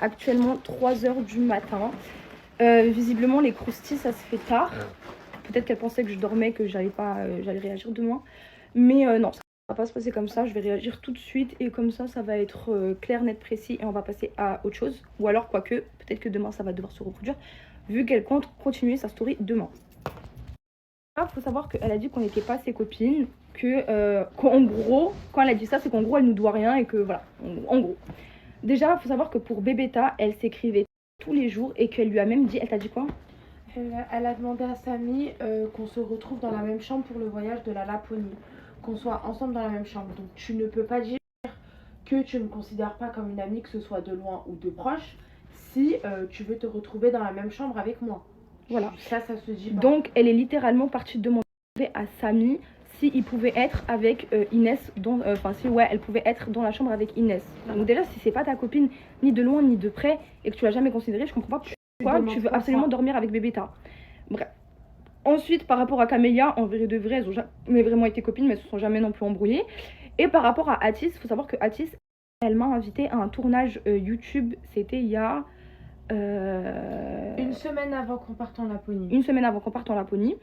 actuellement 3 h du matin. Visiblement, les croustilles, ça se fait tard. Peut-être qu'elle pensait que je dormais, que j'allais réagir demain. Mais non, ça va pas se passer comme ça. Je vais réagir tout de suite et comme ça va être clair, net, précis et on va passer à autre chose. Ou alors, quoique, peut-être que demain, ça va devoir se reproduire vu qu'elle compte continuer sa story demain. Il faut savoir qu'elle a dit qu'on n'était pas ses copines, qu'en gros, quand elle a dit ça, c'est qu'en gros, elle nous doit rien et que voilà, en gros. Déjà, il faut savoir que pour Bébéta, elle s'écrivait tous les jours et qu'elle lui a même dit, elle t'a dit quoi? Elle a demandé à Samy qu'on se retrouve dans la même chambre pour le voyage de la Laponie, qu'on soit ensemble dans la même chambre. Donc tu ne peux pas dire que tu ne me considères pas comme une amie, que ce soit de loin ou de proche, si tu veux te retrouver dans la même chambre avec moi. Voilà. Ça se dit pas. Donc elle est littéralement partie demander à Samy s'il pouvait être avec Inès, elle pouvait être dans la chambre avec Inès. Donc déjà, si c'est pas ta copine, ni de loin ni de près, et que tu l'as jamais considérée, je comprends pas pourquoi tu veux absolument dormir avec Bébéta. Bref. Ensuite, par rapport à Camélia, en vrai de vrai, elles ont jamais vraiment été copines, mais elles se sont jamais non plus embrouillées. Et par rapport à Atis, il faut savoir que Atis, elle m'a invitée à un tournage YouTube, c'était il y a... Une semaine avant qu'on parte en Laponie. Une semaine avant qu'on parte en Laponie.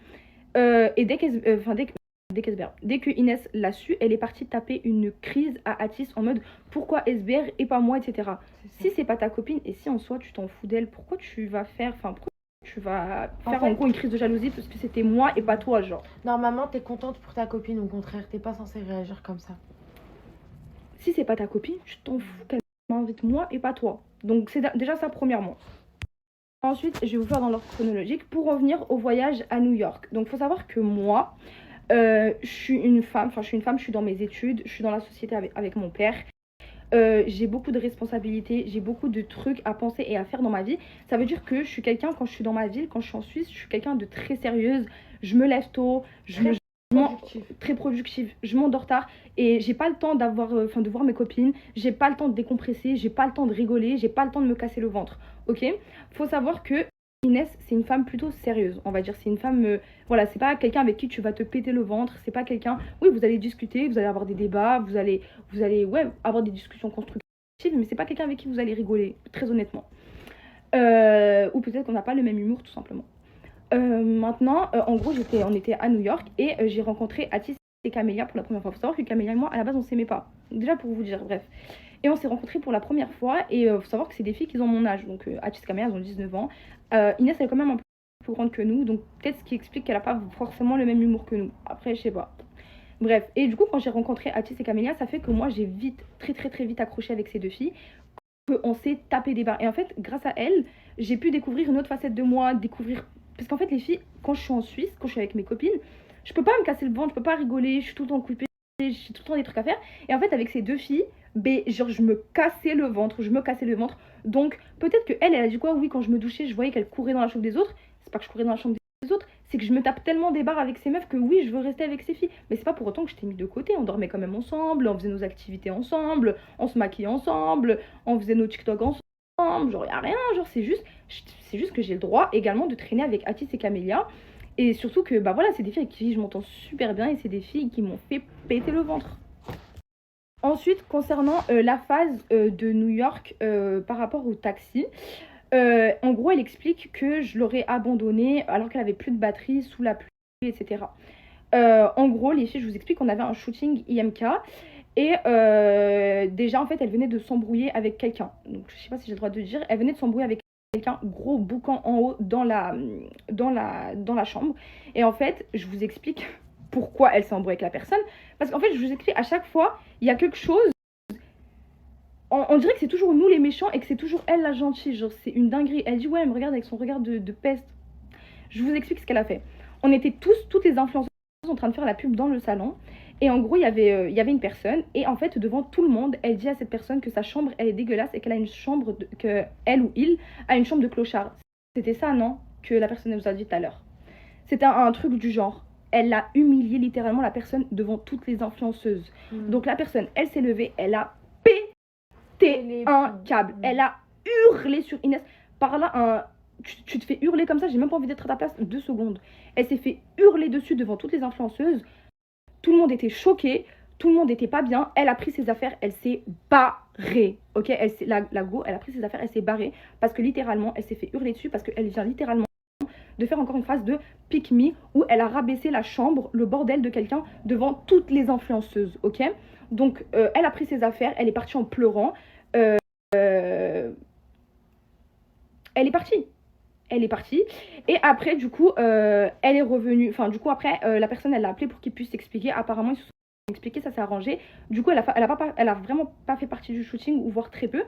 Et dès que Inès l'a su, elle est partie taper une crise à Atis en mode pourquoi SBR et pas moi, etc. Si c'est pas ta copine et si en soi tu t'en fous d'elle, pourquoi tu vas faire en gros une crise de jalousie parce que c'était moi et pas toi, genre. Normalement, t'es contente pour ta copine, au contraire, t'es pas censée réagir comme ça. Si c'est pas ta copine, tu t'en fous qu'elle m'invite moi et pas toi. Donc c'est déjà ça premièrement. Ensuite, je vais vous faire dans l'ordre chronologique pour revenir au voyage à New York. Donc, il faut savoir que moi, je suis une femme, je suis dans mes études, je suis dans la société avec mon père. J'ai beaucoup de responsabilités, j'ai beaucoup de trucs à penser et à faire dans ma vie. Ça veut dire que je suis quelqu'un, quand je suis dans ma ville, quand je suis en Suisse, je suis quelqu'un de très sérieuse. Je me lève tôt, très productive. Je m'endors tard et j'ai pas le temps de voir mes copines. J'ai pas le temps de décompresser, j'ai pas le temps de rigoler, j'ai pas le temps de me casser le ventre. Ok, faut savoir que Inès, c'est une femme plutôt sérieuse, on va dire. C'est une femme, voilà, c'est pas quelqu'un avec qui tu vas te péter le ventre. C'est pas quelqu'un, oui, vous allez discuter, vous allez avoir des débats, vous allez avoir des discussions constructives, mais c'est pas quelqu'un avec qui vous allez rigoler, très honnêtement. Ou peut-être qu'on n'a pas le même humour, tout simplement. Maintenant, en gros, on était à New York et j'ai rencontré Atis et Camélia pour la première fois. Faut savoir que Camélia et moi, à la base, on s'aimait pas. Déjà pour vous dire, bref. Et on s'est rencontrés pour la première fois et faut savoir que c'est des filles qui ont mon âge. Donc Atis et Camélia, elles ont 19 ans. Inès, elle est quand même un peu plus grande que nous. Donc peut-être ce qui explique qu'elle a pas forcément le même humour que nous. Après, je sais pas. Bref. Et du coup, quand j'ai rencontré Atis et Camélia, ça fait que moi, j'ai vite, très très très vite accroché avec ces deux filles. On s'est tapé des barres. Et en fait, grâce à elles, j'ai pu découvrir une autre facette de moi, parce qu'en fait, les filles, quand je suis en Suisse, quand je suis avec mes copines, je peux pas me casser le ventre, je peux pas rigoler, je suis tout le temps occupée, j'ai tout le temps des trucs à faire. Et en fait, avec ces deux filles, genre, je me cassais le ventre. Donc, peut-être que elle a dit quoi? Oui, quand je me douchais, je voyais qu'elle courait dans la chambre des autres. C'est pas que je courais dans la chambre des autres, c'est que je me tape tellement des barres avec ces meufs que oui, je veux rester avec ces filles. Mais c'est pas pour autant que je t'ai mis de côté. On dormait quand même ensemble, on faisait nos activités ensemble, on se maquillait ensemble, on faisait nos TikTok ensemble. Genre, y a rien, genre, c'est juste que j'ai le droit également de traîner avec Atis et Camélia. Et surtout que, bah voilà, c'est des filles avec qui je m'entends super bien et c'est des filles qui m'ont fait péter le ventre. Ensuite, concernant la phase de New York par rapport au taxi, en gros, elle explique que je l'aurais abandonnée alors qu'elle avait plus de batterie, sous la pluie, etc. En gros, les filles, je vous explique, on avait un shooting IMK et déjà, en fait, elle venait de s'embrouiller avec quelqu'un. Donc, je sais pas si j'ai le droit de dire, elle venait de s'embrouiller avec quelqu'un, gros boucan en haut dans la chambre. Et en fait, je vous explique pourquoi elle s'est embrouillée avec la personne. Parce qu'en fait, je vous explique, à chaque fois, il y a quelque chose. On dirait que c'est toujours nous les méchants et que c'est toujours elle la gentille. Genre, c'est une dinguerie. Elle dit, ouais, elle me regarde avec son regard de peste. Je vous explique ce qu'elle a fait. On était toutes les influenceuses en train de faire la pub dans le salon. Et en gros, il y avait une personne. Et en fait, devant tout le monde, elle dit à cette personne que sa chambre, elle est dégueulasse et qu'elle a une chambre, que elle ou il a une chambre de clochard. C'était ça, non? Que la personne nous a dit tout à l'heure. C'était un truc du genre. Elle a humilié littéralement la personne devant toutes les influenceuses. Donc la personne, elle s'est levée, elle a pété un câble. Elle a hurlé sur Inès. Par là, tu te fais hurler comme ça, j'ai même pas envie d'être à ta place 2 secondes. Elle s'est fait hurler dessus devant toutes les influenceuses. Tout le monde était choqué, tout le monde était pas bien. Elle a pris ses affaires, elle s'est barrée. ok, la go, elle a pris ses affaires, elle s'est barrée parce que littéralement, elle s'est fait hurler dessus parce qu'elle vient littéralement de faire encore une phrase de pick me où elle a rabaissé la chambre, le bordel de quelqu'un devant toutes les influenceuses, ok. Donc elle a pris ses affaires, elle est partie en pleurant, euh, elle est partie. Elle est partie. Et après, du coup, elle est revenue. Enfin, du coup, après, la personne, elle l'a appelé pour qu'il puisse s'expliquer. Apparemment, ils se sont expliqués, ça s'est arrangé. Du coup, elle a vraiment pas fait partie du shooting, ou voire très peu.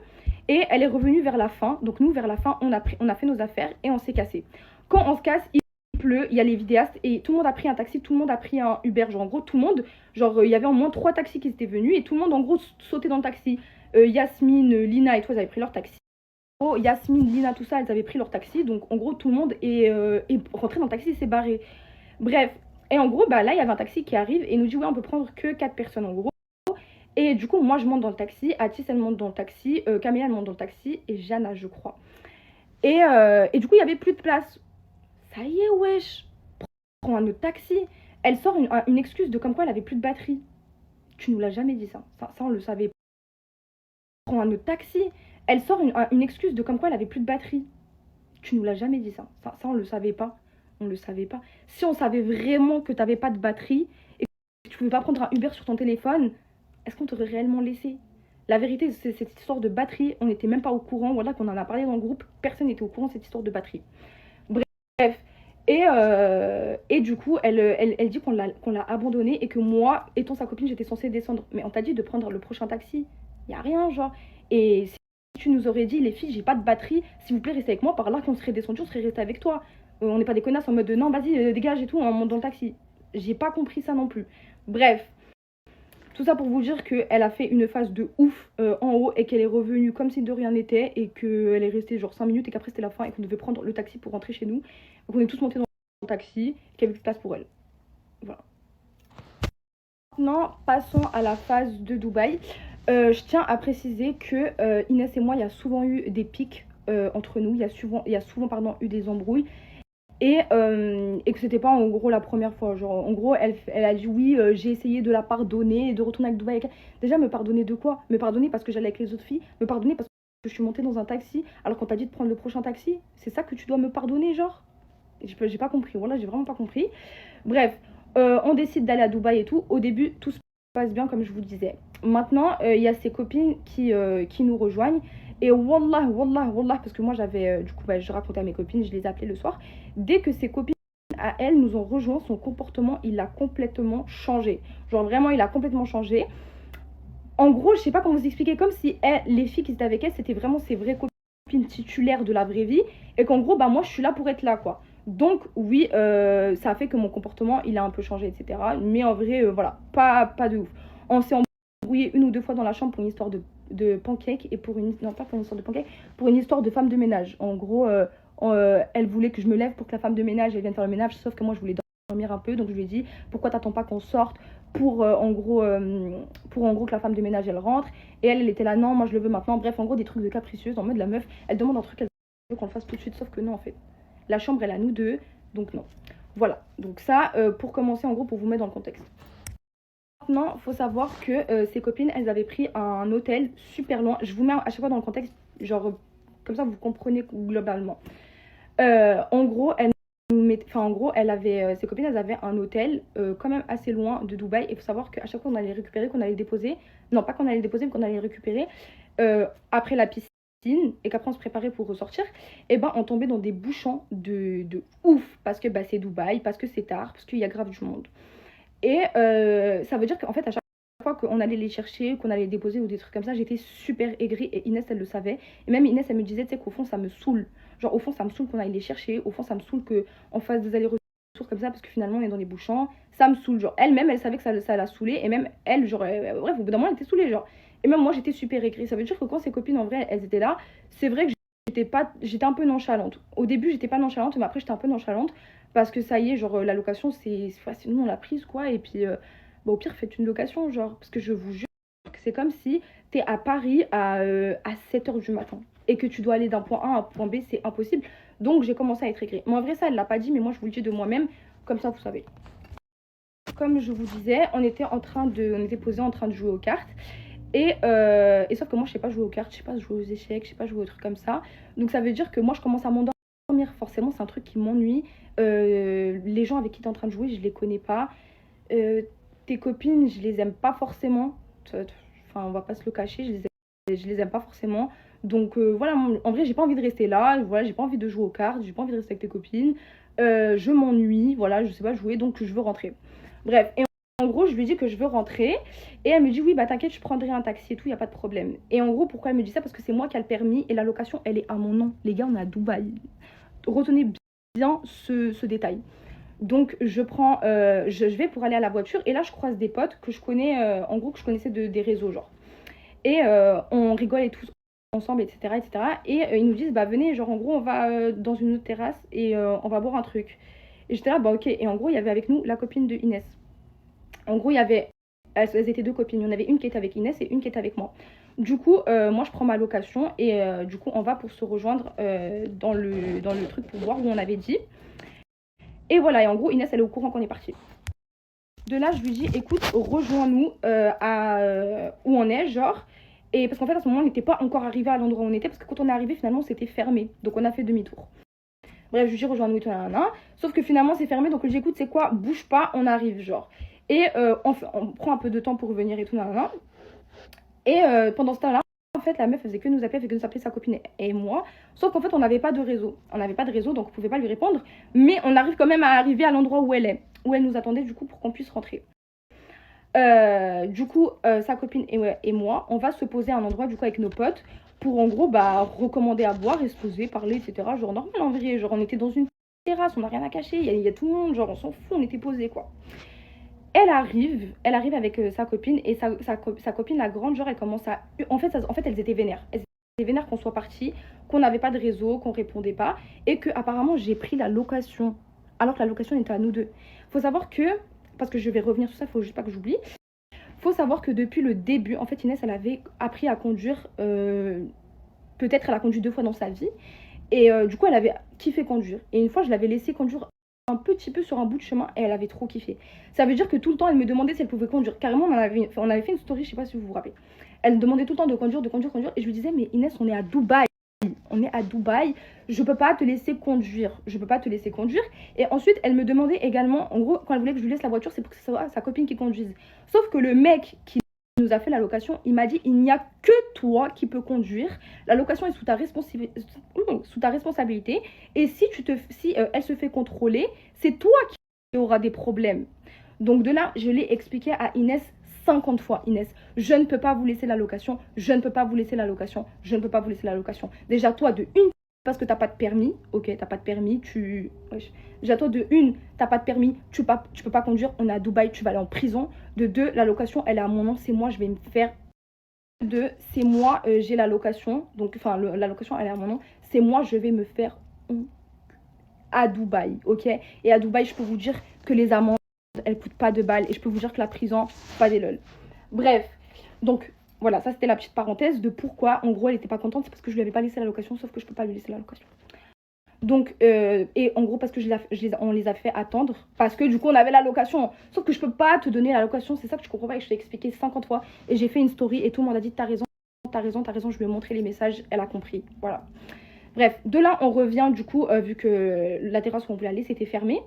Et elle est revenue vers la fin. Donc, nous, vers la fin, on a fait nos affaires et on s'est cassé. Quand on se casse, il pleut, il y a les vidéastes et tout le monde a pris un taxi, tout le monde a pris un Uber. Genre, en gros, tout le monde, genre, il y avait au moins 3 taxis qui étaient venus et tout le monde, en gros, sautait dans le taxi. Yasmine, Lina et toi, ils avaient pris leur taxi. Yasmine, Lina, tout ça, elles avaient pris leur taxi. Donc, en gros, tout le monde est rentré dans le taxi et s'est barré. Bref. Et en gros, bah là, il y avait un taxi qui arrive et nous dit, ouais, on peut prendre que 4 personnes, en gros. Et du coup, moi, je monte dans le taxi. Atis, elle monte dans le taxi. Camélia, elle monte dans le taxi. Et Jana, je crois. Et du coup, il n'y avait plus de place. Ça y est, wesh. Prends un autre taxi. Elle sort une excuse de comme quoi elle avait plus de batterie. Tu nous l'as jamais dit, ça. Ça, on le savait. Prends un autre taxi. Elle sort une excuse de comme quoi elle avait plus de batterie. Tu nous l'as jamais dit, ça. Ça, on le savait pas. On le savait pas. Si on savait vraiment que t'avais pas de batterie et que tu pouvais pas prendre un Uber sur ton téléphone, est-ce qu'on t'aurait réellement laissé? La vérité, c'est cette histoire de batterie, on n'était même pas au courant. Voilà, qu'on en a parlé dans le groupe, personne n'était au courant de cette histoire de batterie. Bref. Et du coup, elle dit qu'on l'a abandonnée et que moi, étant sa copine, j'étais censée descendre. Mais on t'a dit de prendre le prochain taxi. Y a rien, genre. Et si tu nous aurais dit, les filles, j'ai pas de batterie, s'il vous plaît, restez avec moi, par là qu'on serait descendu, on serait resté avec toi. On n'est pas des connasses en mode non, vas-y, dégage et tout, on monte dans le taxi. J'ai pas compris ça non plus. Bref. Tout ça pour vous dire qu'elle a fait une phase de ouf en haut et qu'elle est revenue comme si de rien n'était et qu'elle est restée genre 5 minutes et qu'après c'était la fin et qu'on devait prendre le taxi pour rentrer chez nous. Donc on est tous montés dans le taxi et qu'il n'y avait plus de place pour elle. Voilà. Maintenant, passons à la phase de Dubaï. Je tiens à préciser que Inès et moi, il y a souvent eu des pics entre nous. Il y a souvent eu des embrouilles. Et que c'était pas en gros la première fois. Genre, en gros, elle a dit oui, j'ai essayé de la pardonner et de retourner avec Dubaï. Déjà, me pardonner de quoi? Me pardonner parce que j'allais avec les autres filles? Me pardonner parce que je suis montée dans un taxi alors qu'on t'a dit de prendre le prochain taxi? C'est ça que tu dois me pardonner, genre? J'ai pas compris. Voilà, j'ai vraiment pas compris. Bref, on décide d'aller à Dubaï et tout. Au début, tout se passe bien, comme je vous disais. Maintenant, il y a ses copines qui nous rejoignent. Et wallah, parce que moi j'avais, du coup, bah, je racontais à mes copines, je les appelais le soir. Dès que ses copines à elle nous ont rejoint, son comportement, il a complètement changé. Genre vraiment, il a complètement changé. En gros, je sais pas comment vous expliquer, comme si les filles qui étaient avec elle, c'était vraiment ses vraies copines titulaires de la vraie vie. Et qu'en gros, bah moi, je suis là pour être là, quoi. Donc oui, ça a fait que mon comportement, il a un peu changé, etc. Mais en vrai, voilà, pas de ouf. On s'est embrouillé 1 ou 2 fois dans la chambre pour une histoire de pancake et pour une... Non, pas pour une histoire de pancake, pour une histoire de femme de ménage. En gros, elle voulait que je me lève pour que la femme de ménage, elle vienne faire le ménage, sauf que moi, je voulais dormir un peu. Donc je lui ai dit, pourquoi t'attends pas qu'on sorte pour, en gros, que la femme de ménage, elle rentre. Et elle était là, non, moi, je le veux maintenant. Bref, en gros, des trucs de capricieuse, en mode la meuf, elle demande un truc, elle veut qu'on le fasse tout de suite, sauf que non, en fait. La chambre, elle a nous deux, donc non. Voilà, donc ça, pour commencer, en gros, pour vous mettre dans le contexte. Maintenant, il faut savoir que ses copines, elles avaient pris un hôtel super loin. Je vous mets à chaque fois dans le contexte, genre, comme ça, vous comprenez globalement. En gros, elle avait, ses copines, elles avaient un hôtel quand même assez loin de Dubaï. Et il faut savoir qu'à chaque fois qu'on allait les récupérer, qu'on allait les déposer, non, pas qu'on allait les déposer, mais qu'on allait les récupérer après la piscine, et qu'après on se préparait pour ressortir, et ben on tombait dans des bouchons de ouf, parce que bah, c'est Dubaï, parce que c'est tard, parce qu'il y a grave du monde. Et ça veut dire qu'en fait à chaque fois qu'on allait les chercher, qu'on allait les déposer ou des trucs comme ça, j'étais super aigrie et Inès elle le savait. Et même Inès elle me disait, tu sais qu'au fond ça me saoule. Genre au fond ça me saoule qu'on aille les chercher, au fond ça me saoule qu'on fasse des allers-retours comme ça parce que finalement on est dans les bouchons. Ça me saoule, genre elle-même elle savait que ça la saoulait et même elle, genre bref au bout d'un moment elle était saoulée genre. Et même moi j'étais super aigrie. Ça veut dire que quand ses copines en vrai elles étaient là, c'est vrai que j'étais un peu nonchalante. Au début j'étais pas nonchalante mais après j'étais un peu nonchalante parce que ça y est genre la location c'est nous on l'a prise quoi et puis bah, au pire faites une location genre parce que je vous jure que c'est comme si t'es à Paris à 7h du matin et que tu dois aller d'un point A à un point B, c'est impossible. Donc j'ai commencé à être aigrie. Moi en vrai ça elle l'a pas dit mais moi je vous le dis de moi-même comme ça vous savez. Comme je vous disais, on était posés en train de jouer aux cartes. Et sauf que moi, je sais pas jouer aux cartes, je sais pas jouer aux échecs, je sais pas jouer aux trucs comme ça. Donc ça veut dire que moi, je commence à m'endormir. Forcément, c'est un truc qui m'ennuie. Les gens avec qui tu es en train de jouer, je les connais pas. Tes copines, je les aime pas forcément. Enfin, on va pas se le cacher, je les aime pas forcément. Donc voilà, en vrai, j'ai pas envie de rester là. Voilà, j'ai pas envie de jouer aux cartes, j'ai pas envie de rester avec tes copines. Je m'ennuie, voilà, je sais pas jouer, donc je veux rentrer. Bref, et en gros, je lui dis que je veux rentrer. Et elle me dit, oui, bah t'inquiète, je prendrai un taxi et tout, y a pas de problème. Et en gros, pourquoi elle me dit ça? Parce que c'est moi qui a le permis et la location, elle est à mon nom. Les gars, on est à Dubaï. Retenez bien ce détail. Donc je vais pour aller à la voiture et là je croise des potes que je connais, en gros que je connaissais des réseaux genre. Et on rigole et tout ensemble, etc. etc. Et ils nous disent, bah venez, genre en gros on va dans une autre terrasse et on va boire un truc. Et j'étais là, bah ok. Et en gros il y avait avec nous la copine de Inès. En gros il y avait, elles étaient deux copines, il y en avait une qui était avec Inès et une qui était avec moi. Du coup, moi je prends ma location et du coup on va pour se rejoindre dans le truc pour voir où on avait dit. Et voilà, et en gros, Inès, elle est au courant qu'on est parti. De là, je lui dis, écoute, rejoins-nous où on est, genre. Et parce qu'en fait, à ce moment, on n'était pas encore arrivé à l'endroit où on était, parce que quand on est arrivé, finalement, c'était fermé. Donc, on a fait demi-tour. Bref, je lui dis, rejoins-nous, tout, sauf que finalement, c'est fermé. Donc, je lui dis, écoute, c'est quoi, bouge pas, on arrive, genre. Et on prend un peu de temps pour revenir et tout, Et pendant ce temps-là, en fait, la meuf faisait que nous appeler, elle faisait que nous appeler sa copine et moi. Sauf qu'en fait, on n'avait pas de réseau. On n'avait pas de réseau, donc on pouvait pas lui répondre. Mais on arrive quand même à arriver à l'endroit où elle est, où elle nous attendait, du coup, pour qu'on puisse rentrer. Du coup, sa copine et moi, on va se poser à un endroit, du coup, avec nos potes, pour en gros, bah, recommander à boire et se poser, parler, etc. Genre normal en vrai, genre on était dans une terrasse, on n'a rien à cacher, il y a tout le monde, genre on s'en fout, on était posés, quoi. Elle arrive avec sa copine et sa copine, la grande, genre, elle commence à... En fait, elles étaient vénères. Elles étaient vénères qu'on soit partis, qu'on n'avait pas de réseau, qu'on répondait pas et que apparemment j'ai pris la location alors que la location était à nous deux. Faut savoir que, parce que je vais revenir sur ça, faut juste pas que j'oublie, faut savoir que depuis le début, en fait, Inès, elle avait appris à conduire, peut-être elle a conduit 2 fois dans sa vie et du coup, elle avait kiffé conduire. Et une fois, je l'avais laissée conduire un petit peu sur un bout de chemin et elle avait trop kiffé. Ça veut dire que tout le temps elle me demandait si elle pouvait conduire. Carrément on avait fait une story, je sais pas si vous vous rappelez. Elle me demandait tout le temps de conduire et je lui disais mais Inès on est à Dubaï. On est à Dubaï, je peux pas te laisser conduire. Je peux pas te laisser conduire. Et ensuite elle me demandait également, en gros quand elle voulait que je lui laisse la voiture c'est pour que ce soit sa copine qui conduise. Sauf que le mec qui nous a fait la location, il m'a dit il n'y a que toi qui peux conduire. La location est sous ta responsabilité. Et si elle se fait contrôler, c'est toi qui auras des problèmes. Donc de là, je l'ai expliqué à Inès 50 fois. Inès, je ne peux pas vous laisser la location. Je ne peux pas vous laisser la location. Je ne peux pas vous laisser la location. Déjà toi de une, parce que t'as pas de permis. Ok, t'as pas de permis, Déjà toi de une, t'as pas de permis, tu peux pas conduire. On est à Dubaï, tu vas aller en prison. De deux, la location, elle est à mon nom. C'est moi, je vais me faire... De c'est moi, j'ai la location. Donc, enfin, la location, elle est à mon nom. C'est moi, je vais me faire à Dubaï, ok. Et à Dubaï, je peux vous dire que les amendes, elles coûtent pas de balles. Et je peux vous dire que la prison, pas des lol. Bref, donc voilà, ça c'était la petite parenthèse de pourquoi, en gros, elle était pas contente. C'est parce que je lui avais pas laissé la location, sauf que je peux pas lui laisser la location. Donc, et en gros, parce que on les a fait attendre. Parce que du coup, on avait la location. Sauf que je peux pas te donner la location. C'est ça que je comprends pas et je t'ai expliqué 50 fois. Et j'ai fait une story et tout le monde a dit t'as raison, t'as raison, t'as raison. Je lui ai montré les messages. Elle a compris. Voilà. Bref, de là, on revient du coup, vu que la terrasse où on voulait aller, c'était fermé.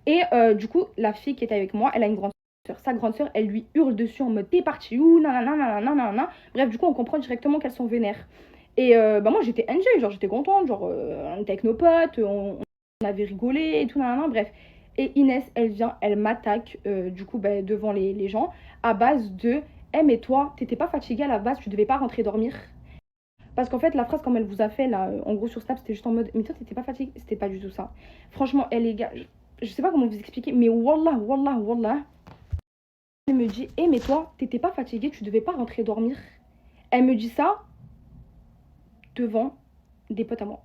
Et du coup, la fille qui était avec moi, elle a une grande soeur. Sa grande soeur, elle lui hurle dessus en mode t'es parti où, nanana, nanana, nanana. Bref, du coup, on comprend directement qu'elles sont vénères. Et bah moi j'étais enjoy, genre j'étais contente, genre on était avec nos potes, on avait rigolé et tout, nanana, bref. Et Inès, elle vient, elle m'attaque du coup bah, devant les gens à base de hey, mais toi, t'étais pas fatiguée à la base, tu devais pas rentrer dormir. Parce qu'en fait, la phrase comme elle vous a fait là, en gros sur Snap, c'était juste en mode mais toi t'étais pas fatiguée, c'était pas du tout ça. Franchement, elle les gars, je sais pas comment vous expliquer, mais wallah, wallah, wallah. Elle me dit hey, mais toi, t'étais pas fatiguée, tu devais pas rentrer dormir. Elle me dit ça devant des potes à moi,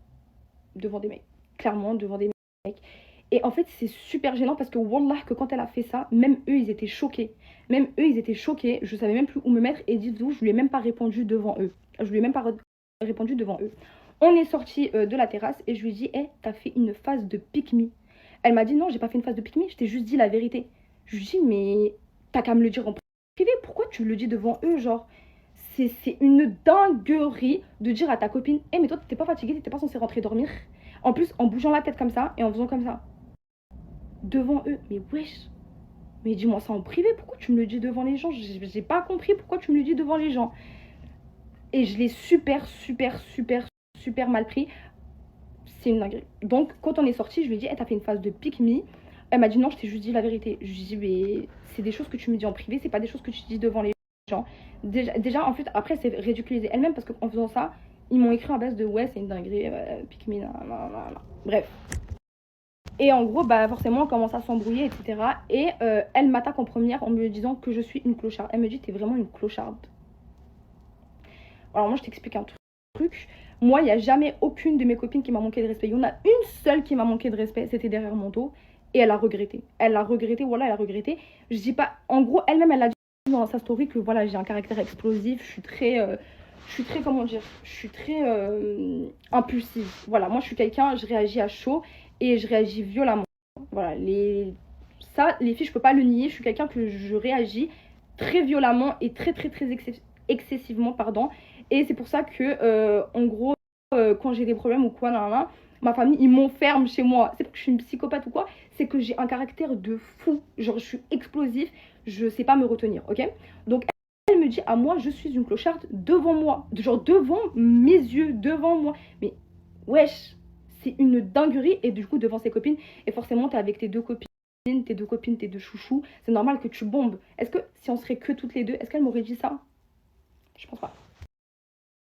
devant des mecs, clairement devant des mecs. Et en fait c'est super gênant parce que wallah que quand elle a fait ça, même eux ils étaient choqués. Même eux ils étaient choqués, je savais même plus où me mettre et dites-vous, je lui ai même pas répondu devant eux. Je lui ai même pas répondu devant eux. On est sorti de la terrasse et je lui ai dit hey, t'as fait une phase de pick me. Elle m'a dit non, j'ai pas fait une phase de pick me, je t'ai juste dit la vérité. Je lui ai dit mais t'as qu'à me le dire en privé, pourquoi tu le dis devant eux, genre c'est une dinguerie de dire à ta copine, hé, mais toi, t'étais pas fatiguée, t'étais pas censée rentrer dormir. En plus, en bougeant la tête comme ça et en faisant comme ça. Devant eux. Mais wesh. Mais dis-moi ça en privé, pourquoi tu me le dis devant les gens? J'ai pas compris pourquoi tu me le dis devant les gens. Et je l'ai super mal pris. C'est une dinguerie. Donc, quand on est sorti, je lui ai dit, hey, t'as fait une phase de pick me. Elle m'a dit, non, je t'ai juste dit la vérité. Je lui ai dit, mais c'est des choses que tu me dis en privé, c'est pas des choses que tu dis devant les gens. Déjà en fait, après, c'est ridiculisé elle-même parce qu'en faisant ça, ils m'ont écrit à base de, ouais, c'est une dinguerie, pick me, bref. Et en gros, bah forcément, on commence à s'embrouiller, etc. Et elle m'attaque en première en me disant que je suis une clocharde. Elle me dit, t'es vraiment une clocharde. Alors moi, je t'explique un truc. Moi, il n'y a jamais aucune de mes copines qui m'a manqué de respect. Il y en a une seule qui m'a manqué de respect, c'était derrière mon dos. Et elle a regretté. Elle a regretté, voilà, elle a regretté. Je dis pas... En gros, elle-même, elle a dit dans sa story que voilà, j'ai un caractère explosif. Je suis très, comment dire, je suis très impulsive. Voilà, moi, je suis quelqu'un, je réagis à chaud et je réagis violemment. Voilà, ça, les filles, je peux pas le nier. Je suis quelqu'un que je réagis très violemment et très excessivement, pardon. Et c'est pour ça que, en gros, quand j'ai des problèmes ou quoi, ma famille, ils m'enferment chez moi. C'est pas que je suis une psychopathe ou quoi, c'est que j'ai un caractère de fou. Genre, je suis explosif, je sais pas me retenir, ok? Donc, elle me dit à moi, je suis une clocharde devant moi. Genre, devant mes yeux, devant moi. Mais, wesh, c'est une dinguerie. Et du coup, devant ses copines, et forcément, t'es avec tes deux copines, tes deux chouchous. C'est normal que tu bombes. Est-ce que, si on serait que toutes les deux, est-ce qu'elle m'aurait dit ça? Je pense pas.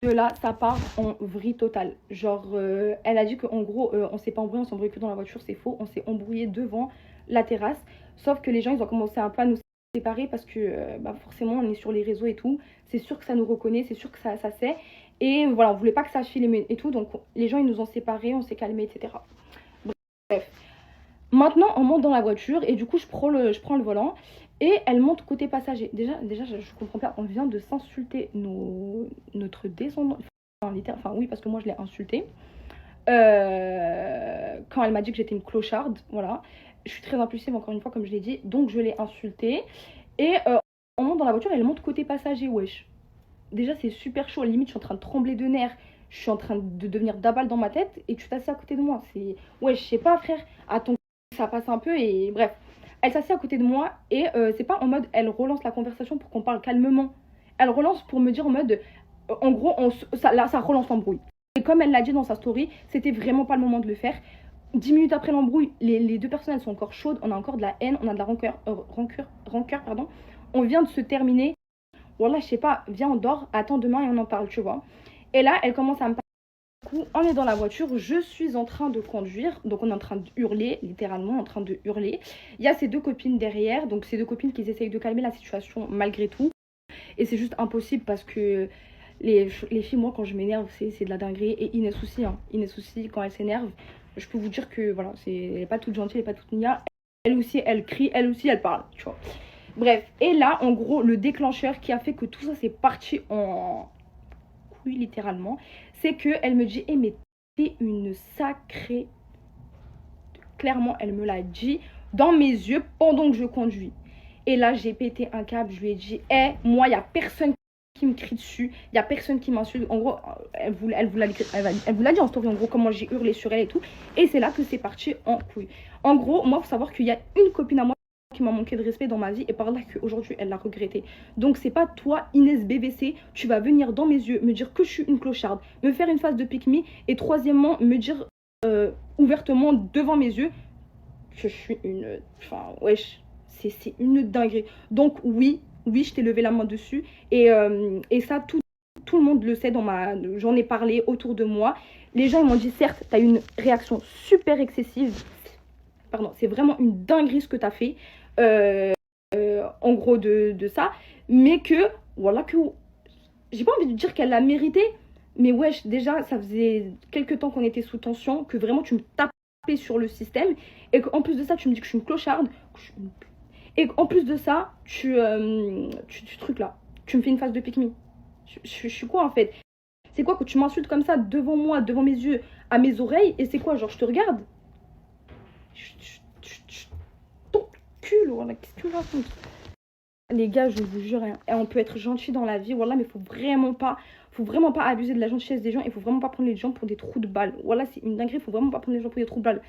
De là, ça part en vrille totale. Genre, elle a dit qu'en gros, on s'est pas embrouillé, on s'est embrouillé que dans la voiture, c'est faux. On s'est embrouillé devant la terrasse. Sauf que les gens, ils ont commencé un peu à nous séparer parce que bah, forcément, on est sur les réseaux et tout. C'est sûr que ça nous reconnaît, c'est sûr que ça sait. Et voilà, on voulait pas que ça file et tout. Donc, les gens, ils nous ont séparés, on s'est calmés, etc. Bref. Maintenant, on monte dans la voiture et du coup, je prends le volant. Et elle monte côté passager. Déjà je comprends pas. On vient de s'insulter notre descendant. Enfin, oui, parce que moi, je l'ai insulté. Quand elle m'a dit que j'étais une clocharde. Voilà. Je suis très impulsive, encore une fois, comme je l'ai dit. Donc, je l'ai insultée. Et on monte dans la voiture et elle monte côté passager. Wesh. Déjà, c'est super chaud. Limite, je suis en train de trembler de nerfs. Je suis en train de devenir dabal dans ma tête. Et tu t'assieds à côté de moi. C'est... Ouais, je sais pas, frère. Attends, ça passe un peu et bref. Elle s'assied à côté de moi et c'est pas en mode elle relance la conversation pour qu'on parle calmement. Elle relance pour me dire en mode en gros ça relance l'embrouille. Et comme elle l'a dit dans sa story, c'était vraiment pas le moment de le faire. 10 minutes après l'embrouille, les deux personnes elles sont encore chaudes, on a encore de la haine, on a de la rancœur, pardon. On vient de se terminer. Voilà, je sais pas, viens on dort, attends demain et on en parle, tu vois. Et là, elle commence à me coup, on est dans la voiture, je suis en train de conduire, donc on est en train de hurler, littéralement en train de hurler. Il y a ces deux copines derrière, donc ces deux copines qui essayent de calmer la situation malgré tout. Et c'est juste impossible parce que les filles, moi quand je m'énerve, c'est de la dinguerie. Et Inès aussi, hein. Inès aussi, quand elle s'énerve, je peux vous dire que voilà, elle n'est pas toute gentille, elle n'est pas toute nia. Elle aussi, elle crie, elle aussi, elle parle, tu vois. Bref, et là, en gros, le déclencheur qui a fait que tout ça c'est parti en couille littéralement, c'est que elle me dit, mais t'es une sacrée. Clairement, elle me l'a dit dans mes yeux pendant que je conduis. Et là, j'ai pété un câble, je lui ai dit, moi, il n'y a personne qui me crie dessus, il n'y a personne qui m'insulte. En gros, elle vous l'a dit en story, en gros, comment j'ai hurlé sur elle et tout. Et c'est là que c'est parti en couille. En gros, moi, il faut savoir qu'il y a une copine à moi qui m'a manqué de respect dans ma vie et par là qu'aujourd'hui elle l'a regretté. Donc c'est pas toi Inès BBC, tu vas venir dans mes yeux me dire que je suis une clocharde, me faire une phase de pick me et troisièmement me dire ouvertement devant mes yeux que je suis une... Enfin wesh, c'est une dinguerie. Donc oui, je t'ai levé la main dessus et ça tout le monde le sait j'en ai parlé autour de moi. Les gens ils m'ont dit certes t'as une réaction super excessive. Pardon, c'est vraiment une dinguerie ce que t'as fait. En gros de ça, mais que voilà que j'ai pas envie de dire qu'elle l'a mérité, mais wesh, déjà ça faisait quelques temps qu'on était sous tension, que vraiment tu me tapais sur le système et qu'en plus de ça tu me dis que je suis une clocharde et qu'en plus de ça tu truc là, tu me fais une phase de pick me. Je suis quoi en fait? C'est quoi que tu m'insultes comme ça devant moi, devant mes yeux, à mes oreilles, et c'est quoi, genre je te regarde? Ton cul, voilà, qu'est-ce que tu racontes? Les gars, je vous jure, hein, on peut être gentil dans la vie, voilà, mais faut vraiment pas abuser de la gentillesse des gens et faut vraiment pas prendre les gens pour des trous de balles. Voilà, c'est une dinguerie, faut vraiment pas prendre les gens pour des trous de balles.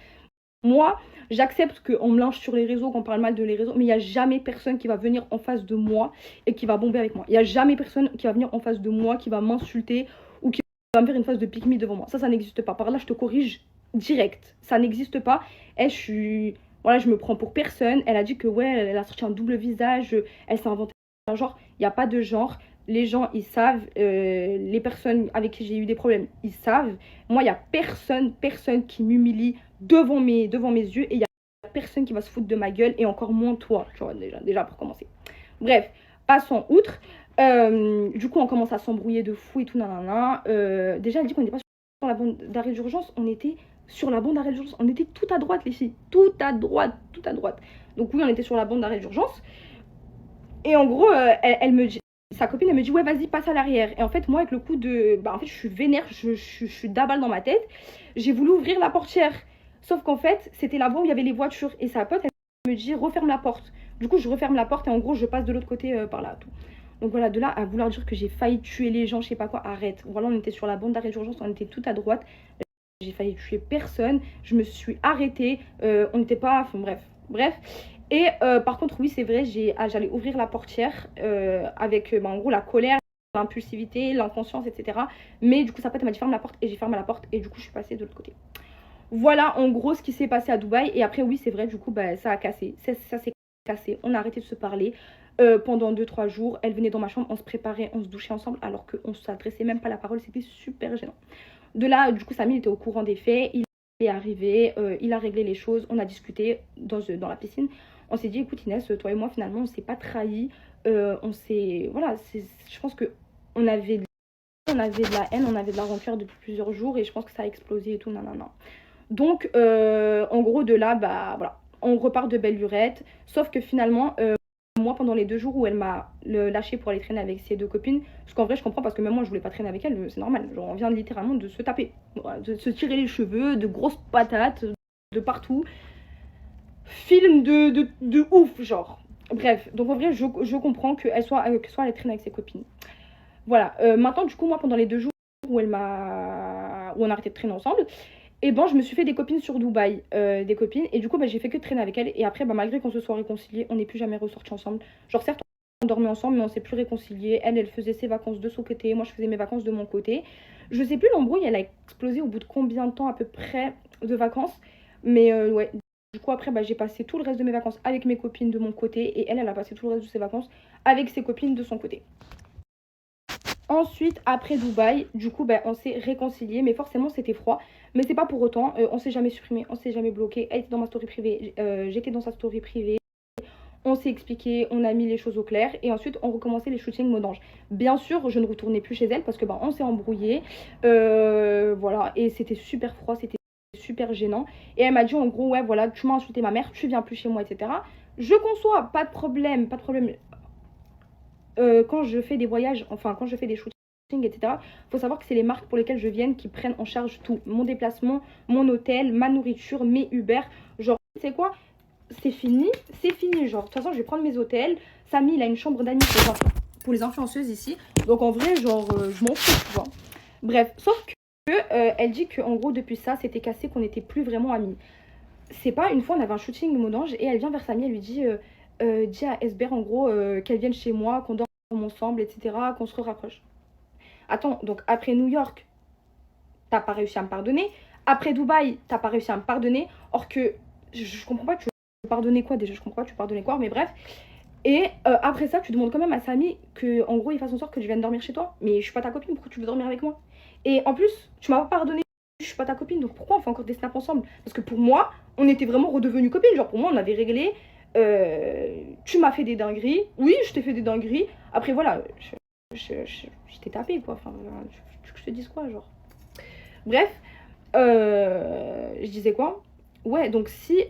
Moi, j'accepte qu'on me lynche sur les réseaux, qu'on parle mal de les réseaux, mais il n'y a jamais personne qui va venir en face de moi et qui va bomber avec moi. Il n'y a jamais personne qui va venir en face de moi, qui va m'insulter ou qui va me faire une phase de pique-me devant moi. Ça n'existe pas. Par là, je te corrige direct. Ça n'existe pas. Et voilà, je me prends pour personne. Elle a dit que ouais, elle a sorti un double visage, elle s'est inventée un genre. Il n'y a pas de genre. Les gens, ils savent. Les personnes avec qui j'ai eu des problèmes, ils savent. Moi, il n'y a personne qui m'humilie devant mes yeux et il n'y a personne qui va se foutre de ma gueule et encore moins toi, tu vois, déjà pour commencer. Bref, passons outre. Du coup, on commence à s'embrouiller de fou et tout, nanana. Déjà, elle dit qu'on n'était pas sur la bande d'arrêt d'urgence, on était sur la bande d'arrêt d'urgence. On était tout à droite, les filles. Tout à droite. Donc oui, on était sur la bande d'arrêt d'urgence. Et en gros, elle me dit, sa copine, elle me dit, ouais, vas-y, passe à l'arrière. Et en fait, moi, avec le coup de... Bah, en fait, je suis vénère, je suis d'aballe dans ma tête. J'ai voulu ouvrir la portière. Sauf qu'en fait, c'était là-bas où il y avait les voitures. Et sa pote, elle me dit, referme la porte. Du coup, je referme la porte et en gros, je passe de l'autre côté par là. Tout. Donc voilà, de là à vouloir dire que j'ai failli tuer les gens, je sais pas quoi, arrête. Voilà, on était sur la bande d'arrêt d'urgence, on était tout à droite. J'ai failli tuer personne. Je me suis arrêtée. On n'était pas... Enfin, bref. Et par contre, oui, c'est vrai, j'allais ouvrir la portière avec, en gros, la colère, l'impulsivité, l'inconscience, etc. Mais du coup, sa pote, elle m'a dit ferme la porte et j'ai fermé la porte et du coup, je suis passée de l'autre côté. Voilà, en gros, ce qui s'est passé à Dubaï. Et après, oui, c'est vrai, du coup, bah, ça a cassé. Ça s'est cassé. On a arrêté de se parler pendant 2-3 jours. Elle venait dans ma chambre, on se préparait, on se douchait ensemble alors qu'on ne s'adressait même pas la parole. C'était super gênant. De là, du coup, Samy était au courant des faits. Il est arrivé, il a réglé les choses. On a discuté dans la piscine. On s'est dit, écoute Inès, toi et moi, finalement, on s'est pas trahis. On s'est... Voilà, je pense qu'on avait de la haine, on avait de la rancœur depuis plusieurs jours. Et je pense que ça a explosé et tout, non. Donc, en gros, de là, bah voilà, on repart de belle lurette. Sauf que finalement, moi, pendant les 2 jours où elle m'a lâché pour aller traîner avec ses 2 copines, parce qu'en vrai, je comprends parce que même moi, je voulais pas traîner avec elle, c'est normal. Genre, on vient littéralement de se taper, de se tirer les cheveux, de grosses patates de partout. Film de ouf, genre. Bref, donc en vrai, je comprends qu'elle soit allée traîner avec ses copines. Voilà, maintenant, du coup, moi, pendant les 2 jours où on a arrêté de traîner ensemble, et ben je me suis fait des copines sur Dubaï, des copines, et du coup bah, j'ai fait que traîner avec elles, et après bah, malgré qu'on se soit réconciliés, on n'est plus jamais ressortis ensemble. Genre certes on dormait ensemble mais on s'est plus réconciliés. Elle faisait ses vacances de son côté, moi je faisais mes vacances de mon côté. Je sais plus l'embrouille, elle a explosé au bout de combien de temps à peu près de vacances, mais ouais. Du coup après bah, j'ai passé tout le reste de mes vacances avec mes copines de mon côté, et elle a passé tout le reste de ses vacances avec ses copines de son côté. Ensuite, après Dubaï, du coup, bah, on s'est réconciliés, mais forcément, c'était froid. Mais c'est pas pour autant, on s'est jamais supprimé, on s'est jamais bloqué. Elle était dans ma story privée, j'étais dans sa story privée. On s'est expliqué, on a mis les choses au clair. Et ensuite, on recommençait les shootings Modange. Bien sûr, je ne retournais plus chez elle parce que bah, on s'est embrouillé. Voilà, et c'était super froid, c'était super gênant. Et elle m'a dit en gros, ouais, voilà, tu m'as insulté ma mère, tu viens plus chez moi, etc. Je conçois, pas de problème. Quand je fais des voyages, enfin quand je fais des shootings, etc., il faut savoir que c'est les marques pour lesquelles je viens qui prennent en charge tout. Mon déplacement, mon hôtel, ma nourriture, mes Uber. Genre, tu sais quoi, c'est fini. Genre, de toute façon, je vais prendre mes hôtels. Samy, il a une chambre d'amis pour les influenceuses ici. Donc en vrai, genre, je m'en fous, tu vois. Bref, sauf que elle dit qu'en gros, depuis ça, c'était cassé, qu'on n'était plus vraiment amis. C'est pas, une fois, on avait un shooting Monange et elle vient vers Samy, elle lui dit... dis à Esber en gros qu'elle vienne chez moi, qu'on dorme ensemble, etc., qu'on se rapproche. Attends, donc après New York, t'as pas réussi à me pardonner. Après Dubaï, t'as pas réussi à me pardonner. Or que, je comprends pas, tu veux pardonner quoi déjà? Je comprends pas, tu veux pardonner quoi, mais bref. Et après ça, tu demandes quand même à Samy que, en gros, il fasse en sorte que je vienne dormir chez toi. Mais je suis pas ta copine, pourquoi tu veux dormir avec moi? Et en plus, tu m'as pas pardonné, je suis pas ta copine, donc pourquoi on fait encore des snaps ensemble? Parce que pour moi, on était vraiment redevenus copines. Genre pour moi, on avait réglé. Tu m'as fait des dingueries. Oui, je t'ai fait des dingueries. Après, voilà, je t'ai tapé, quoi. Enfin, tu veux que je te dise quoi, genre. Bref, je disais quoi? Ouais, donc si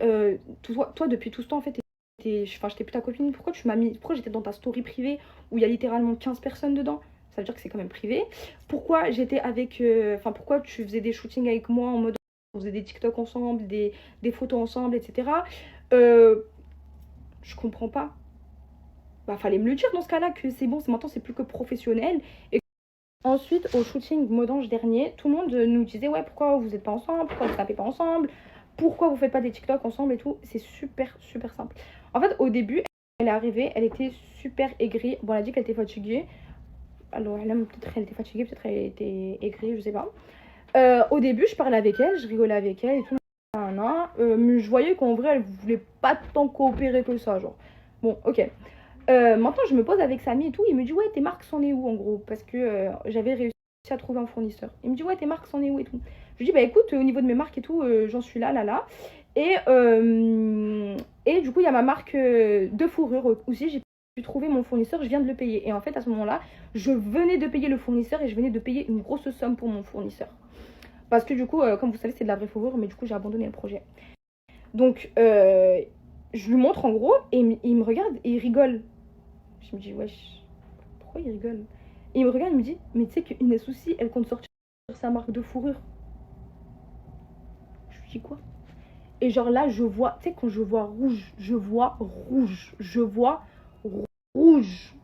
toi, depuis tout ce temps, en fait, j'étais plus ta copine, pourquoi j'étais dans ta story privée où il y a littéralement 15 personnes dedans? Ça veut dire que c'est quand même privé. Pourquoi j'étais avec... pourquoi tu faisais des shootings avec moi en mode... On faisait des TikTok ensemble, des photos ensemble, etc. Je comprends pas. bah fallait me le dire dans ce cas-là, que c'est bon, maintenant c'est plus que professionnel. Et ensuite, au shooting Modange dernier, tout le monde nous disait ouais, pourquoi vous êtes pas ensemble, pourquoi vous tapez pas ensemble, pourquoi vous faites pas des TikTok ensemble et tout. C'est super super simple. En fait, au début, elle est arrivée, elle était super aigrie. Bon, elle a dit qu'elle était fatiguée. Alors, peut-être elle était fatiguée, peut-être elle était aigrie, je sais pas. Au début, je parlais avec elle, je rigolais avec elle et tout. Mais je voyais qu'en vrai, elle voulait pas tant coopérer que ça, genre. Bon, ok. Maintenant, je me pose avec Samy et tout. Il me dit, ouais, tes marques, c'en est où en gros? Parce que j'avais réussi à trouver un fournisseur. Il me dit, ouais, tes marques, c'en est où et tout. Je lui dis, bah écoute, au niveau de mes marques et tout, j'en suis là, là, là. Et du coup, il y a ma marque de fourrure aussi. J'ai pu trouver mon fournisseur, je viens de le payer. Et en fait, à ce moment-là, je venais de payer le fournisseur et je venais de payer une grosse somme pour mon fournisseur. Parce que du coup, comme vous savez, c'est de la vraie fourrure, mais du coup, j'ai abandonné le projet. Donc, je lui montre en gros, et il me regarde et il rigole. Je me dis, wesh, pourquoi il rigole? Et il me regarde, il me dit, mais tu sais qu'Inès Souci, elle compte sortir sa marque de fourrure. Je lui dis quoi? Et genre là, je vois, tu sais, quand je vois rouge, je vois rouge, je vois rouge.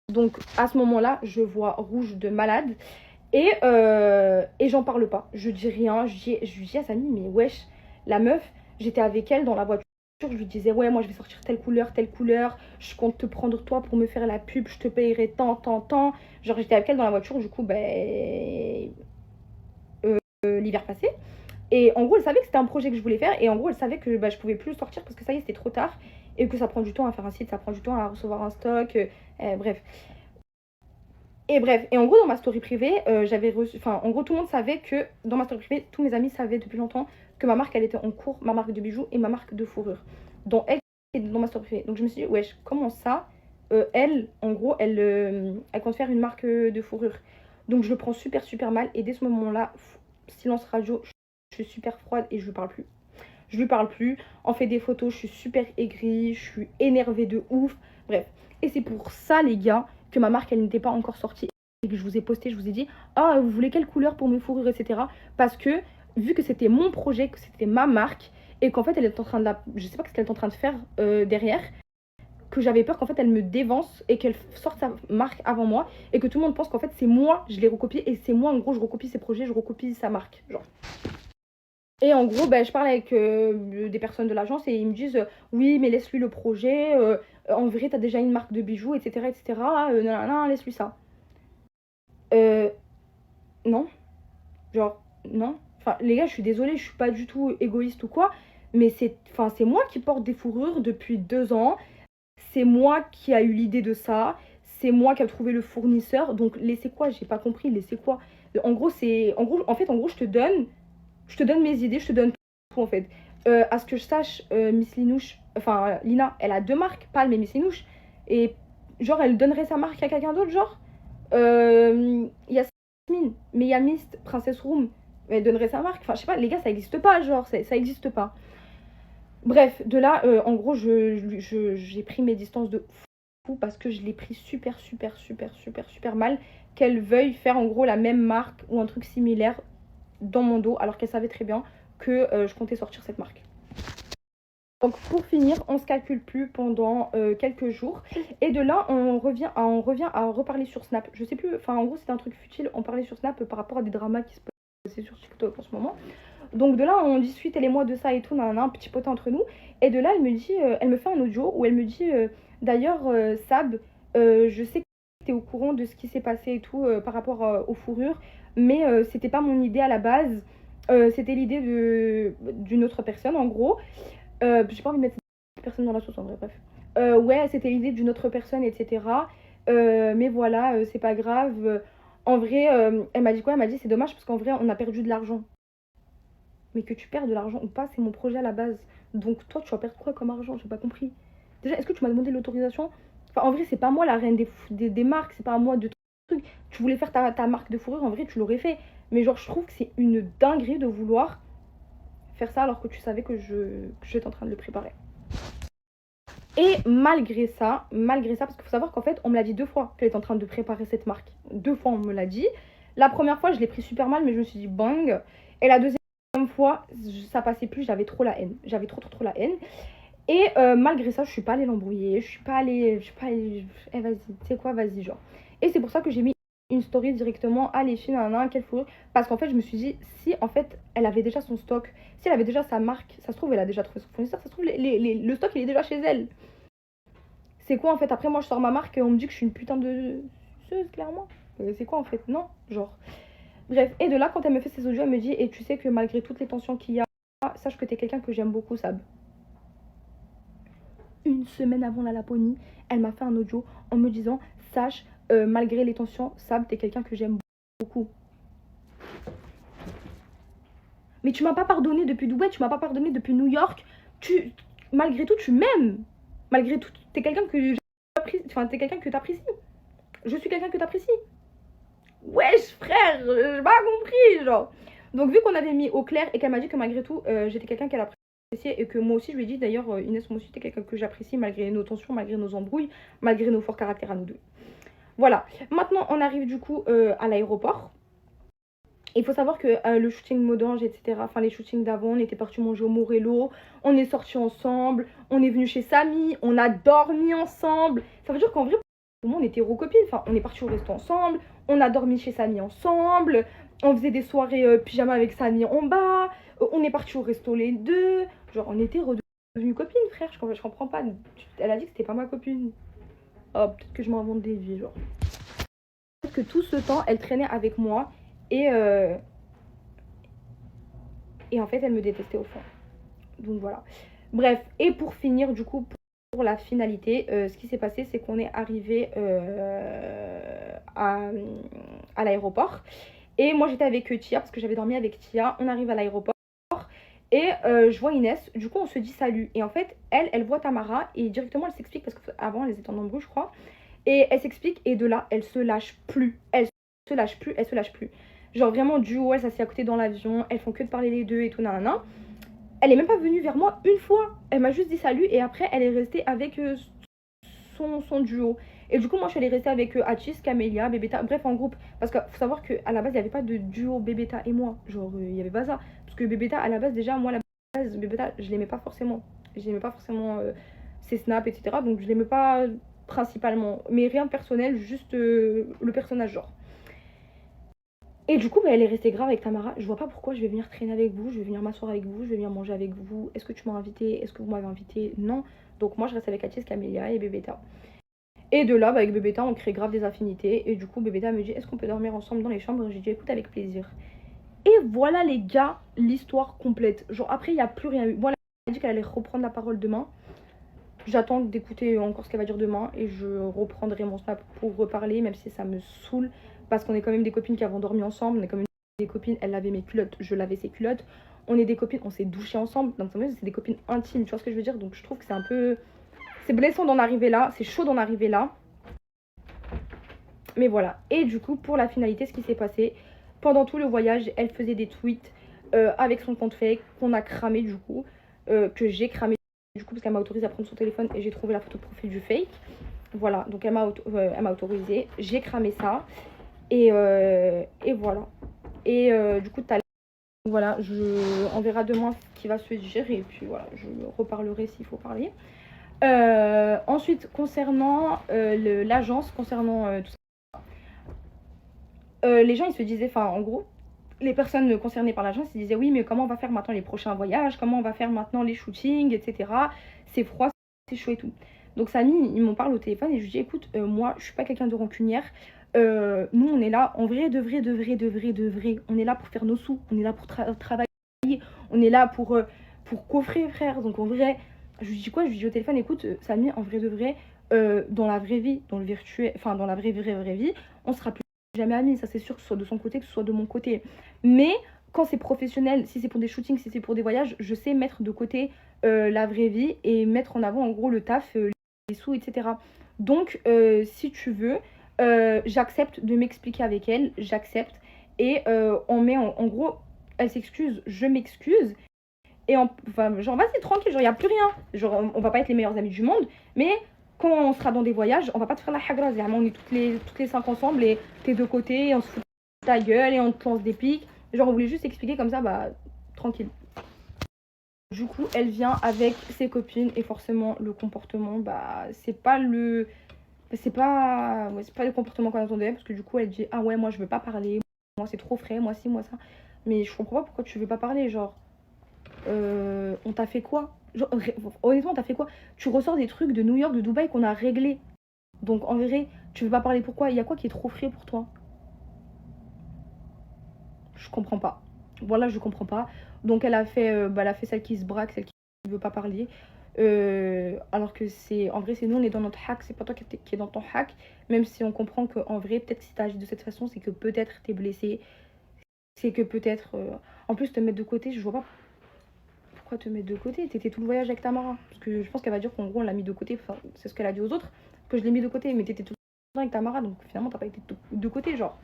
Donc à ce moment-là, je vois rouge de malade. Et j'en parle pas. Je dis rien. Je lui dis à Samy, mais wesh, la meuf, j'étais avec elle dans la voiture. Je lui disais, ouais, moi je vais sortir telle couleur. Je compte te prendre toi pour me faire la pub. Je te payerai tant, tant, tant. Genre, j'étais avec elle dans la voiture. Du coup, l'hiver passé. Et en gros, elle savait que c'était un projet que je voulais faire. Et en gros, elle savait que je pouvais plus le sortir parce que ça y est, c'était trop tard. Et que ça prend du temps à faire un site, ça prend du temps à recevoir un stock. Bref. Et en gros, dans ma story privée, j'avais reçu. Enfin, en gros, tout le monde savait que. Dans ma story privée, tous mes amis savaient depuis longtemps que ma marque, elle était en cours, ma marque de bijoux et ma marque de fourrure. Donc, elle était dans ma story privée. Donc, je me suis dit, wesh, comment ça elle, en gros, elle compte faire une marque de fourrure. Donc, je le prends super, super mal. Et dès ce moment-là, silence radio, je suis super froide et je lui parle plus. Je lui parle plus. On fait des photos, je suis super aigrie, je suis énervée de ouf. Bref. Et c'est pour ça, les gars, que ma marque, elle n'était pas encore sortie. Et que je vous ai posté, je vous ai dit, ah, vous voulez quelle couleur pour mes fourrures, etc. Parce que, vu que c'était mon projet, que c'était ma marque, et qu'en fait, elle est en train de la. Je sais pas ce qu'elle est en train de faire derrière, que j'avais peur qu'en fait, elle me dévance et qu'elle sorte sa marque avant moi, et que tout le monde pense qu'en fait, c'est moi, je l'ai recopié, et c'est moi, en gros, je recopie ses projets, je recopie sa marque. Genre. Et en gros, je parle avec des personnes de l'agence et ils me disent oui, mais laisse-lui le projet. En vrai, t'as déjà une marque de bijoux, etc. etc. Non, laisse-lui ça. Non. Genre, non. Enfin, les gars, je suis désolée, je suis pas du tout égoïste ou quoi. Mais c'est moi qui porte des fourrures depuis 2 ans. C'est moi qui a eu l'idée de ça. C'est moi qui a trouvé le fournisseur. Donc, laissez quoi? J'ai pas compris. Laissez quoi? En gros, je te donne mes idées, je te donne tout en fait. À ce que je sache, Miss Linouche, enfin Lina, elle a 2 marques, Palm et Miss Linouche. Et genre, elle donnerait sa marque à quelqu'un d'autre, genre. Il y a Jasmine, mais il y a Mist, Princess Room, elle donnerait sa marque. Enfin, je sais pas, les gars, ça existe pas, genre, ça existe pas. Bref, de là, en gros, j'ai pris mes distances de fou parce que je l'ai pris super, super, super, super, super mal qu'elle veuille faire en gros la même marque ou un truc similaire dans mon dos alors qu'elle savait très bien que je comptais sortir cette marque. Donc pour finir, on se calcule plus pendant quelques jours et de là on revient à reparler sur Snap. Je sais plus, enfin en gros c'est un truc futile, on parlait sur Snap par rapport à des dramas qui se passaient sur TikTok en ce moment. Donc de là on discute elle et moi de ça et tout, on a un petit potin entre nous et de là elle me dit, elle me fait un audio où elle me dit d'ailleurs Sab, je sais que tu es au courant de ce qui s'est passé et tout par rapport aux fourrures, mais c'était pas mon idée à la base, c'était l'idée d'une autre personne en gros. J'ai pas envie de mettre cette personne dans la sauce en vrai, bref. Ouais, c'était l'idée d'une autre personne, etc. Mais voilà, c'est pas grave. En vrai, elle m'a dit quoi? Elle m'a dit c'est dommage parce qu'en vrai, on a perdu de l'argent. Mais que tu perds de l'argent ou pas, c'est mon projet à la base. Donc toi, tu vas perdre quoi comme argent? J'ai pas compris. Déjà, est-ce que tu m'as demandé l'autorisation? Enfin, en vrai, c'est pas moi la reine des marques, c'est pas à moi de trucs. Tu voulais faire ta marque de fourrure, en vrai, tu l'aurais fait. Mais genre, je trouve que c'est une dinguerie de vouloir faire ça alors que tu savais que j'étais en train de le préparer. Et malgré ça, parce qu'il faut savoir qu'en fait, on me l'a dit 2 fois qu'elle est en train de préparer cette marque. 2 fois, on me l'a dit. La première fois, je l'ai pris super mal, mais je me suis dit bang. Et la deuxième fois, ça passait plus, j'avais trop la haine. J'avais trop la haine. Et malgré ça, je suis pas allée l'embrouiller, eh vas-y, tu sais quoi, vas-y, genre. Et c'est pour ça que j'ai mis une story directement, allez, filles, quelle fourrure. Parce qu'en fait, je me suis dit, si en fait, elle avait déjà son stock, si elle avait déjà sa marque, ça se trouve, elle a déjà trouvé son fournisseur, ça se trouve, le stock, il est déjà chez elle. C'est quoi en fait? Après, moi, je sors ma marque et on me dit que je suis une putain de suceuse, clairement. C'est quoi en fait? Non, genre. Bref, et de là, quand elle me fait ses audios, elle me dit, et tu sais que malgré toutes les tensions qu'il y a, sache que t'es quelqu'un que j'aime beaucoup, Sab. Une semaine avant la Laponie, elle m'a fait un audio en me disant, sache, malgré les tensions, Sab, t'es quelqu'un que j'aime beaucoup. Mais tu m'as pas pardonné depuis Dubaï, tu m'as pas pardonné depuis New York. Malgré tout, tu m'aimes. Malgré tout, t'es quelqu'un que j'apprécie. Enfin, t'es quelqu'un que t'apprécies. Je suis quelqu'un que t'apprécies. Wesh, frère, j'ai pas compris, genre. Donc, vu qu'on avait mis au clair et qu'elle m'a dit que malgré tout, j'étais quelqu'un qu'elle appréciait et que moi aussi, je lui ai dit d'ailleurs, Inès, moi aussi, t'es quelqu'un que j'apprécie malgré nos tensions, malgré nos embrouilles, malgré nos forts caractères à nous deux. Voilà. Maintenant, on arrive du coup à l'aéroport. Il faut savoir que le shooting Modange, etc., enfin les shootings d'avant, on était parti manger au Morello, on est sortis ensemble, on est venu chez Samy, on a dormi ensemble. Ça veut dire qu'en vrai, pour moi, on était recopines. Enfin, on est parti au resto ensemble, on a dormi chez Samy ensemble, on faisait des soirées pyjama avec Samy en bas, on est parti au resto les deux. Genre, on était redevenues copines, frère. Je comprends pas. Elle a dit que c'était pas ma copine. Oh, peut-être que je m'invente des vies, genre. Peut-être que tout ce temps, elle traînait avec moi. Et en fait, elle me détestait au fond. Donc voilà. Bref, et pour finir, du coup, pour la finalité, ce qui s'est passé, c'est qu'on est arrivé à l'aéroport. Et moi, j'étais avec Tia, parce que j'avais dormi avec Tia. On arrive à l'aéroport. Et je vois Inès. Du coup, on se dit salut. Et en fait, elle voit Tamara. Et directement, elle s'explique, parce qu'avant, elles étaient en embrouille, je crois. Et elle s'explique. Et de là, elle se lâche plus. Elle se lâche plus. Genre vraiment duo, elle s'assied à côté dans l'avion, elles font que de parler les deux et tout, nanana. Elle est même pas venue vers moi une fois. Elle m'a juste dit salut et après elle est restée avec son duo. Et du coup moi je suis allée rester avec Achis, Camélia, Bébéta, bref en groupe. Parce qu'il faut savoir qu'à la base il n'y avait pas de duo Bébéta et moi. Genre il n'y avait pas ça. Parce que Bébéta à la base déjà, moi à la base Bébéta je l'aimais pas forcément. Je l'aimais pas forcément ses snaps etc. Donc je l'aimais pas principalement. Mais rien de personnel, juste le personnage genre. Et du coup, elle est restée grave avec Tamara. Je vois pas pourquoi je vais venir traîner avec vous, je vais venir m'asseoir avec vous, je vais venir manger avec vous. Est-ce que tu m'as invité? Est-ce que vous m'avez invité? Non. Donc moi, je reste avec Atis, Camélia et Bébéta. Et de là, avec Bébéta, on crée grave des affinités. Et du coup, Bébéta me dit, est-ce qu'on peut dormir ensemble dans les chambres? J'ai dit, écoute, avec plaisir. Et voilà les gars, l'histoire complète. Genre après, il n'y a plus rien eu. Bon, elle a dit qu'elle allait reprendre la parole demain. J'attends d'écouter encore ce qu'elle va dire demain et je reprendrai mon snap pour reparler, même si ça me saoule. Parce qu'on est quand même des copines qui avons dormi ensemble, on est quand même des copines, elle lavait mes culottes, je lavais ses culottes. On est des copines, on s'est douché ensemble, donc c'est des copines intimes, tu vois ce que je veux dire? Donc je trouve que c'est un peu... C'est blessant d'en arriver là, c'est chaud d'en arriver là. Mais voilà, et du coup pour la finalité, ce qui s'est passé, pendant tout le voyage, elle faisait des tweets avec son compte fake, qu'on a cramé du coup, que j'ai cramé du coup parce qu'elle m'a autorisé à prendre son téléphone et j'ai trouvé la photo de profil du fake. Voilà, donc elle m'a autorisé, j'ai cramé ça. Et voilà. Et du coup, voilà, on verra demain ce qui va se dire. Et puis voilà, je reparlerai s'il faut parler. Ensuite, concernant l'agence, concernant tout ça, les gens, ils se disaient, enfin, en gros, les personnes concernées par l'agence, ils disaient, oui, mais comment on va faire maintenant les prochains voyages? Comment on va faire maintenant les shootings, etc. C'est froid, c'est chaud et tout. Donc, Samy, ils m'en parlent au téléphone et je lui dis, écoute, moi, je suis pas quelqu'un de rancunière. Nous on est là en vrai de vrai, on est là pour faire nos sous, on est là pour travailler, on est là pour coffrer frère. Donc en vrai, je lui dis quoi? Je lui dis au téléphone, écoute Samy, en vrai de vrai, dans la vraie vie, dans le virtuel, enfin dans la vraie vie, on sera plus jamais amis, ça c'est sûr, que ce soit de son côté, que ce soit de mon côté. Mais quand c'est professionnel, si c'est pour des shootings, si c'est pour des voyages, je sais mettre de côté la vraie vie et mettre en avant en gros le taf, les sous, etc. Donc si tu veux, j'accepte de m'expliquer avec elle, j'accepte. Et on met en gros, elle s'excuse, je m'excuse. Et enfin, genre, vas-y, tranquille, genre, il n'y a plus rien. Genre, on va pas être les meilleurs amis du monde, mais quand on sera dans des voyages, on va pas te faire la hagra. On est toutes les cinq ensemble et t'es de côté, et on se fout de ta gueule et on te lance des pics. Genre, on voulait juste expliquer comme ça, bah, tranquille. Du coup, elle vient avec ses copines et forcément le comportement, bah c'est pas le comportement qu'on attendait parce que du coup elle dit ah ouais moi je veux pas parler, moi c'est trop frais, moi ci moi ça. Mais je comprends pas pourquoi tu veux pas parler, genre on t'a fait quoi? Genre, honnêtement, on t'a fait quoi? Tu ressors des trucs de New York, de Dubaï qu'on a réglés. Donc en vrai, tu veux pas parler pourquoi? Il y a quoi qui est trop frais pour toi? Je comprends pas. Voilà, je comprends pas. Donc elle a fait celle qui se braque, celle qui veut pas parler. Alors que c'est en vrai, c'est nous, on est dans notre hack, c'est pas toi qui est dans ton hack. Même si on comprend qu'en vrai, peut-être si t'agis de cette façon, c'est que peut-être t'es blessé, c'est que peut-être. En plus, te mettre de côté, je vois pas pourquoi te mettre de côté. T'étais tout le voyage avec Tamara. Parce que je pense qu'elle va dire qu'en gros, on l'a mis de côté. Enfin, c'est ce qu'elle a dit aux autres, que je l'ai mis de côté. Mais t'étais tout le temps avec Tamara, donc finalement, t'as pas été de côté, genre.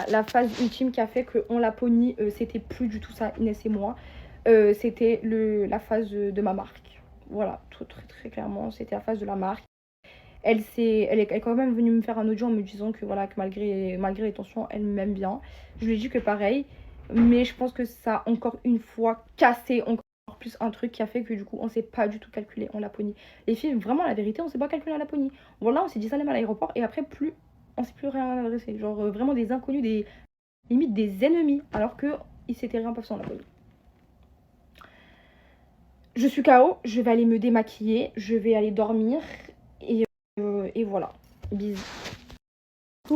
La phase ultime qui a fait qu'on l'a pony, c'était plus du tout ça, Inès et moi. C'était la phase de ma marque. Voilà, très, très clairement, c'était la phase de la marque. Elle est quand même venue me faire un audio en me disant que, voilà, que malgré les tensions, elle m'aime bien. Je lui ai dit que pareil, mais je pense que ça a encore une fois cassé encore plus un truc qui a fait que du coup on s'est pas du tout calculé en Laponie. Les filles, vraiment la vérité, on s'est pas calculé en Laponie. Voilà, on s'est dit salam à l'aéroport et après plus on s'est plus rien adressé. Genre vraiment des inconnus, des limite des ennemis, alors que il s'était rien passé en Laponie. Je suis KO, je vais aller me démaquiller, je vais aller dormir et voilà. Bisous.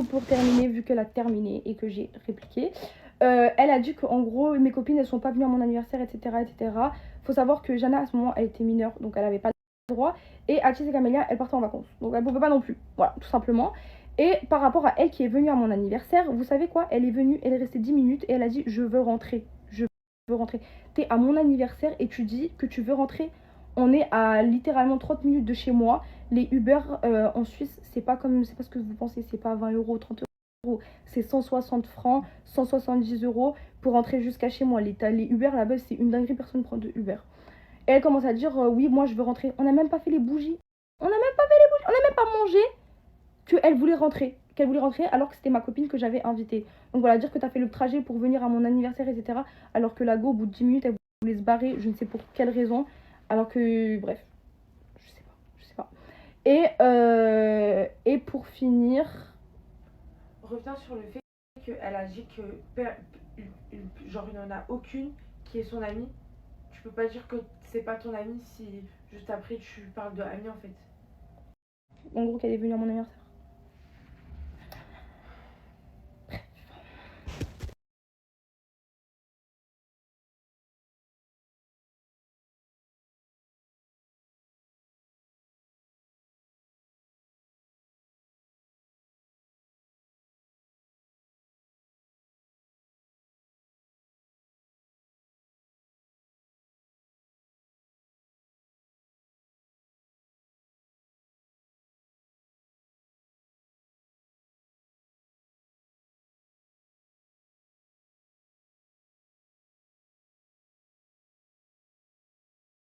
Pour terminer, vu qu'elle a terminé et que j'ai répliqué, elle a dit qu'en gros mes copines elles sont pas venues à mon anniversaire, etc., etc. Faut savoir que Jana à ce moment elle était mineure, donc elle avait pas le droit, et Atis et Camélia elles partaient en vacances, donc elle pouvait pas non plus, voilà, tout simplement. Et par rapport à elle qui est venue à mon anniversaire, vous savez quoi, elle est venue, elle est restée 10 minutes et elle a dit je veux rentrer, je veux rentrer. T'es à mon anniversaire et tu dis que tu veux rentrer. On est à littéralement 30 minutes de chez moi. Les Uber en Suisse, c'est pas ce que vous pensez, c'est pas 20 euros, 30 euros, c'est 160 francs, 170 euros pour rentrer jusqu'à chez moi. Les Uber là-bas, c'est une dinguerie, personne ne prend de Uber. Et elle commence à dire oui, moi je veux rentrer. On n'a même pas fait les bougies. On n'a même pas fait les bougies, on n'a même pas mangé qu'elle voulait rentrer. Qu'elle voulait rentrer alors que c'était ma copine que j'avais invitée. Donc voilà, dire que t'as fait le trajet pour venir à mon anniversaire, etc. Alors que la go, au bout de 10 minutes, elle voulait se barrer, je ne sais pour quelle raison. Alors que, bref, je sais pas. Et pour finir, Reviens sur le fait qu'elle a dit que genre il n'y en a aucune qui est son amie. Tu peux pas dire que c'est pas ton amie si juste après tu parles de amie en fait. en gros, qu'elle est venue à mon anniversaire.